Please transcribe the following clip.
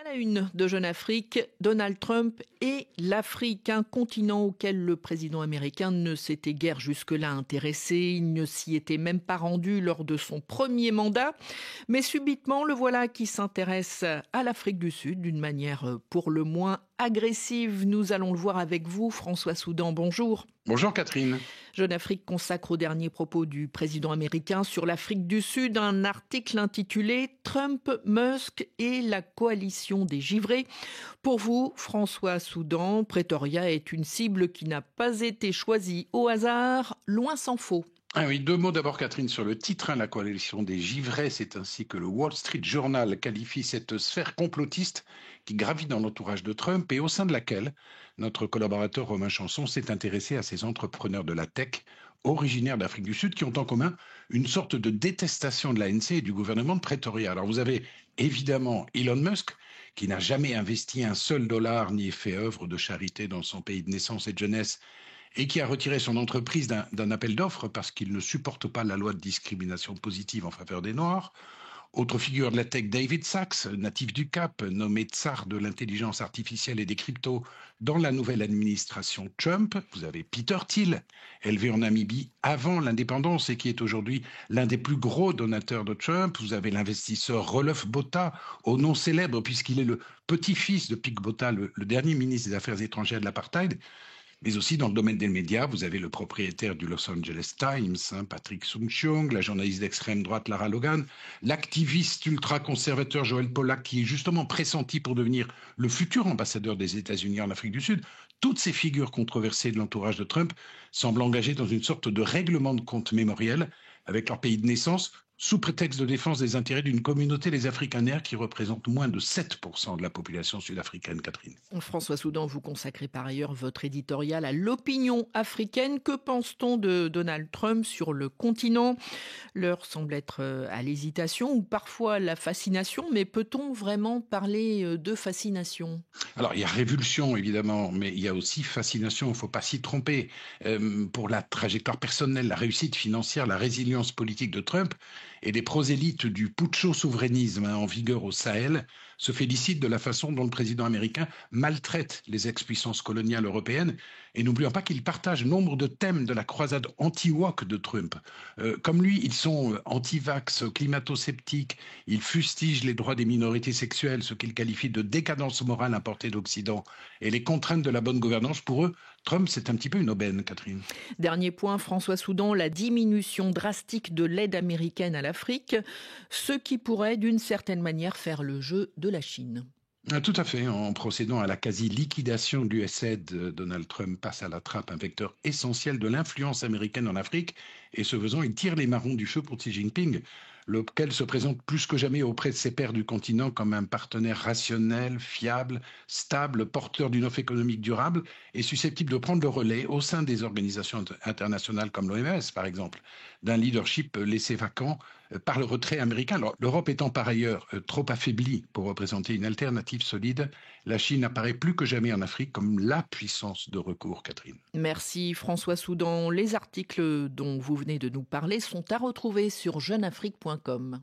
À la une de Jeune Afrique, Donald Trump et l'Afrique, un continent auquel le président américain ne s'était guère jusque-là intéressé. Il ne s'y était même pas rendu lors de son premier mandat. Mais subitement, le voilà qui s'intéresse à l'Afrique du Sud d'une manière pour le moins agressive. Nous allons le voir avec vous, François Soudan. Bonjour. Bonjour Catherine. Jeune Afrique consacre aux derniers propos du président américain sur l'Afrique du Sud un article intitulé « Trump, Musk et la coalition des givrés ». Pour vous, François Soudan, Pretoria est une cible qui n'a pas été choisie au hasard, loin s'en faut. Ah oui, deux mots d'abord Catherine sur le titre, la coalition des givrés, c'est ainsi que le Wall Street Journal qualifie cette sphère complotiste qui gravit dans l'entourage de Trump et au sein de laquelle notre collaborateur Romain Chanson s'est intéressé à ces entrepreneurs de la tech originaires d'Afrique du Sud qui ont en commun une sorte de détestation de l'ANC et du gouvernement de Pretoria. Alors vous avez évidemment Elon Musk qui n'a jamais investi un seul dollar ni fait œuvre de charité dans son pays de naissance et de jeunesse et qui a retiré son entreprise d'un appel d'offres parce qu'il ne supporte pas la loi de discrimination positive en faveur des Noirs. Autre figure de la tech, David Sachs, natif du Cap, nommé tsar de l'intelligence artificielle et des cryptos dans la nouvelle administration Trump. Vous avez Peter Thiel, élevé en Namibie avant l'indépendance et qui est aujourd'hui l'un des plus gros donateurs de Trump. Vous avez l'investisseur Roelof Botha, au nom célèbre puisqu'il est le petit-fils de Pik Botha, le dernier ministre des Affaires étrangères de l'apartheid. Mais aussi dans le domaine des médias, vous avez le propriétaire du Los Angeles Times, Patrick Soon-Shiong, la journaliste d'extrême droite Lara Logan, l'activiste ultra-conservateur Joel Pollak, qui est justement pressenti pour devenir le futur ambassadeur des États-Unis en Afrique du Sud. Toutes ces figures controversées de l'entourage de Trump semblent engagées dans une sorte de règlement de compte mémoriel avec leur pays de naissance, sous prétexte de défense des intérêts d'une communauté, les Afrikaners, qui représentent moins de 7% de la population sud-africaine, Catherine. François Soudan, vous consacrez par ailleurs votre éditorial à l'opinion africaine. Que pense-t-on de Donald Trump sur le continent ? L'heure semble être à l'hésitation ou parfois à la fascination, mais peut-on vraiment parler de fascination ? Alors, il y a révulsion, évidemment, mais il y a aussi fascination, il ne faut pas s'y tromper. Pour la trajectoire personnelle, la réussite financière, la résilience politique de Trump et des prosélytes du putscho-souverainisme en vigueur au Sahel se félicitent de la façon dont le président américain maltraite les ex-puissances coloniales européennes. Et n'oublions pas qu'il partage nombre de thèmes de la croisade anti-woke de Trump. Comme lui, ils sont anti-vax, climato-sceptiques, ils fustigent les droits des minorités sexuelles, ce qu'ils qualifient de décadence morale importée d'Occident, et les contraintes de la bonne gouvernance. Pour eux, Trump, c'est un petit peu une aubaine, Catherine. Dernier point, François Soudan, la diminution drastique de l'aide américaine à l'Afrique, ce qui pourrait d'une certaine manière faire le jeu de la Chine. Tout à fait. En procédant à la quasi-liquidation de l'USAID, Donald Trump passe à la trappe un vecteur essentiel de l'influence américaine en Afrique et ce faisant, il tire les marrons du feu pour Xi Jinping, lequel se présente plus que jamais auprès de ses pairs du continent comme un partenaire rationnel, fiable, stable, porteur d'une offre économique durable et susceptible de prendre le relais au sein des organisations internationales comme l'OMS, par exemple, d'un leadership laissé vacant par le retrait américain. Alors, l'Europe étant par ailleurs trop affaiblie pour représenter une alternative solide, la Chine apparaît plus que jamais en Afrique comme la puissance de recours, Catherine. Merci François Soudan. Les articles dont vous venez de nous parler sont à retrouver sur jeuneafrique.com.